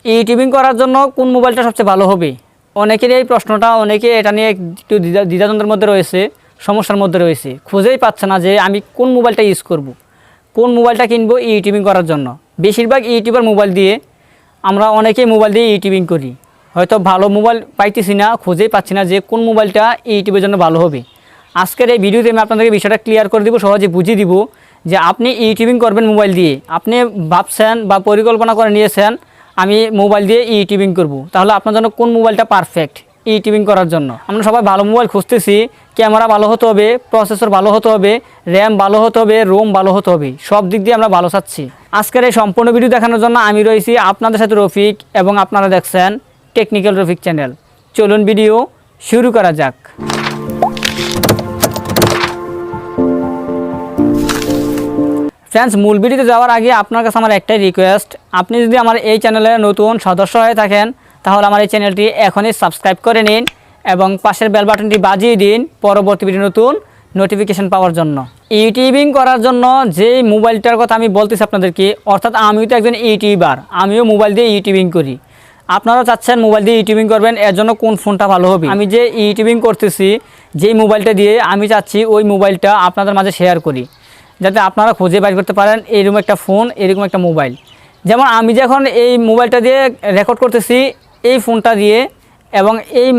YouTubing করার জন্য কোন মোবাইলটা সবচেয়ে ভালো হবে? অনেকের এই প্রশ্নটা, অনেকে এটা নিয়ে একটু দ্বিধাদ্বন্দ্বের মধ্যে রয়েছে, সমস্যার মধ্যে রয়েছে, খুঁজেই পাচ্ছে না যে আমি কোন মোবাইলটা ইউজ করব, কোন মোবাইলটা কিনবো ইউটিউবিং করার জন্য। বেশিরভাগ ইউটিউবার মোবাইল দিয়ে আমরা অনেকেই মোবাইল দিয়ে ইউটিউবিং করি, হয়তো ভালো মোবাইল পাইতেছি না, খুঁজেই পাচ্ছি না যে কোন মোবাইলটা ইউটিউবের জন্য ভালো হবে। আজকের এই ভিডিওতে আমি আপনাদেরকে বিষয়টা ক্লিয়ার করে দিব, সহজে বুঝিয়ে দিব যে আপনি ইউটিউবিং করবেন মোবাইল দিয়ে, আপনি ভাবছেন বা পরিকল্পনা করে নিয়েছেন আমি মোবাইল দিয়ে ইউটিউবিং করব, তাহলে আপনার জন্য কোন মোবাইলটা পারফেক্ট ইউটিউবিং করার জন্য। আমরা সবাই ভালো মোবাইল খুঁজতেছি, ক্যামেরা ভালো হতে হবে, প্রসেসর ভালো হতে হবে, র্যাম ভালো হতে হবে, রোম ভালো হতে হবে, সব দিক দিয়ে আমরা ভালো চাচ্ছি। আজকের এই সম্পূর্ণ ভিডিও দেখানোর জন্য আমি রয়েছি আপনাদের সাথে রফিক, এবং আপনারা দেখছেন টেকনিক্যাল রফিক চ্যানেল। চলুন ভিডিও শুরু করা যাক। ফ্রেন্ডস, মূল ভিডিওতে যাওয়ার আগে আপনার কাছে আমার একটাই রিকোয়েস্ট, আপনি যদি আমার এই চ্যানেলে নতুন সদস্য হয়ে থাকেন তাহলে আমার এই চ্যানেলটি এখনই সাবস্ক্রাইব করে নিন এবং পাশের বেল বাটনটি বাজিয়ে দিন পরবর্তী ভিডিও নতুন নোটিফিকেশন পাওয়ার জন্য। ইউটিউবিং করার জন্য যে মোবাইলটার কথা আমি বলতেছি আপনাদেরকে, অর্থাৎ আমিও তো একজন ইউটিউবার, আমিও মোবাইল দিয়ে ইউটিউবিং করি, আপনারাও চাচ্ছেন মোবাইল দিয়ে ইউটিউবিং করবেন, এর জন্য কোন ফোনটা ভালো হবে। আমি যে ইউটিউবিং করতেছি যেই মোবাইলটা দিয়ে, আমি চাচ্ছি ওই মোবাইলটা আপনাদের মাঝে শেয়ার করি, যাতে আপনারা খুঁজে বাইর করতে পারেন এরকম একটা ফোন, এরকম একটা মোবাইল। যেমন আমি যখন এই মোবাইলটা দিয়ে রেকর্ড করতেছি এই ফোনটা দিয়ে, এবং এই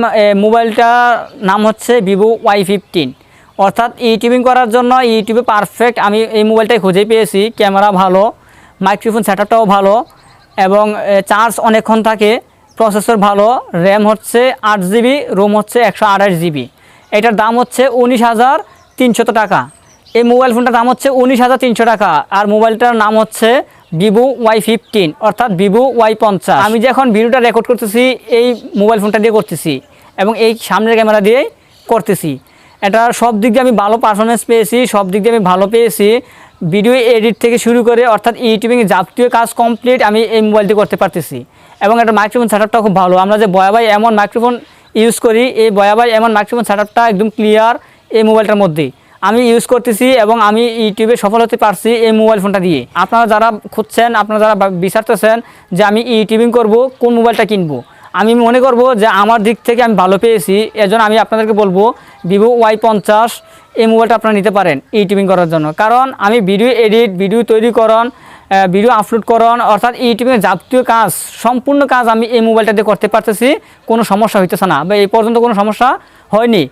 মোবাইলটার নাম হচ্ছে ভিভো Y15। অর্থাৎ ইউটিউবিং করার জন্য ইউটিউবে পারফেক্ট আমি এই মোবাইলটাই খুঁজে পেয়েছি। ক্যামেরা ভালো, মাইক্রোফোন সেটআপটাও ভালো, এবং চার্জ অনেকক্ষণ থাকে, প্রসেসর ভালো, র্যাম হচ্ছে 8 GB, রোম হচ্ছে 128 GB। এটার দাম হচ্ছে 19,300 টাকা। এই মোবাইল ফোনটার দাম হচ্ছে 19,300 টাকা, আর মোবাইলটার নাম হচ্ছে ভিভো Y15, অর্থাৎ ভিভো Y50। আমি যখন ভিডিওটা রেকর্ড করতেছি এই মোবাইল ফোনটা দিয়ে করতেছি, এবং এই সামনের ক্যামেরা দিয়ে করতেছি। এটা সব দিক দিয়ে আমি ভালো পারফরমেন্স পেয়েছি, সব দিক দিয়ে আমি ভালো পেয়েছি। ভিডিও এডিট থেকে শুরু করে অর্থাৎ ইউটিউবিংয়ে যাবতীয় কাজ কমপ্লিট আমি এই মোবাইল দিয়ে করতে পারতেছি। এবং একটা মাইক্রোফোন সেটআপটা খুব ভালো, আমরা যে বয়াবাই এমন মাইক্রোফোন ইউজ করি, এই বয়াবাই এমন মাইক্রোফোন সেটআপটা একদম ক্লিয়ার এই মোবাইলটার মধ্যে আমি ইউজ করতেছি, এবং আমি ইউটিউবে সফল হতে পারছি এই মোবাইল ফোনটা দিয়ে। আপনারা যারা খুঁজছেন, আপনারা যারা বিচারতেছেন যে আমি ইউটিউবিং করব, কোন মোবাইলটা কিনবো, আমি মনে করব যে আমার দিক থেকে আমি ভালো পেয়েছি, এজন্য আমি আপনাদেরকে বলবো ভিভো Y50 এই মোবাইলটা আপনারা নিতে পারেন ইউটিউবিং করার জন্য। কারণ আমি ভিডিও এডিট, ভিডিও তৈরিকরণ, ভিডিও আপলোড করণ, অর্থাৎ ইউটিউবের যাবতীয় কাজ, সম্পূর্ণ কাজ আমি এই মোবাইলটা দিয়ে করতে পারতেছি, কোনো সমস্যা হইতেছে না, বা এই পর্যন্ত কোনো সমস্যা হয়নি।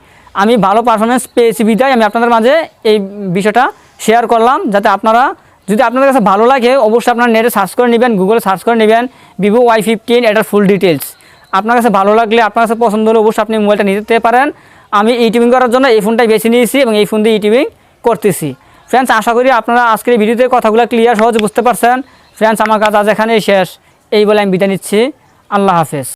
আমি ভালো পারফরমেন্স পেয়েছি বিধায় আমি আপনাদের মাঝে এই বিষয়টা শেয়ার করলাম, যাতে আপনারা, যদি আপনাদের কাছে ভালো লাগে অবশ্যই আপনারা নেটে সার্চ করে নেবেন, গুগলে সার্চ করে নেবেন ভিভো Y15, এটার ফুল ডিটেলস। আপনার কাছে ভালো লাগলে, আপনার কাছে পছন্দ হলে অবশ্যই আপনি মোবাইলটা নিতে পারেন। আমি ইউটিউবিং করার জন্য এই ফোনটাই বেছে নিয়েছি, এবং এই ফোন দিয়ে ইউটিউবিং করতেছি। ফ্রেন্ডস, আশা করি আপনারা আজকের এই ভিডিওতে কথাগুলো ক্লিয়ার সহজে বুঝতে পারছেন। ফ্রেন্ডস, আমার কাজ আজ এখানেই শেষ, এই বলে আমি বিদায় নিচ্ছি। আল্লাহ হাফেজ।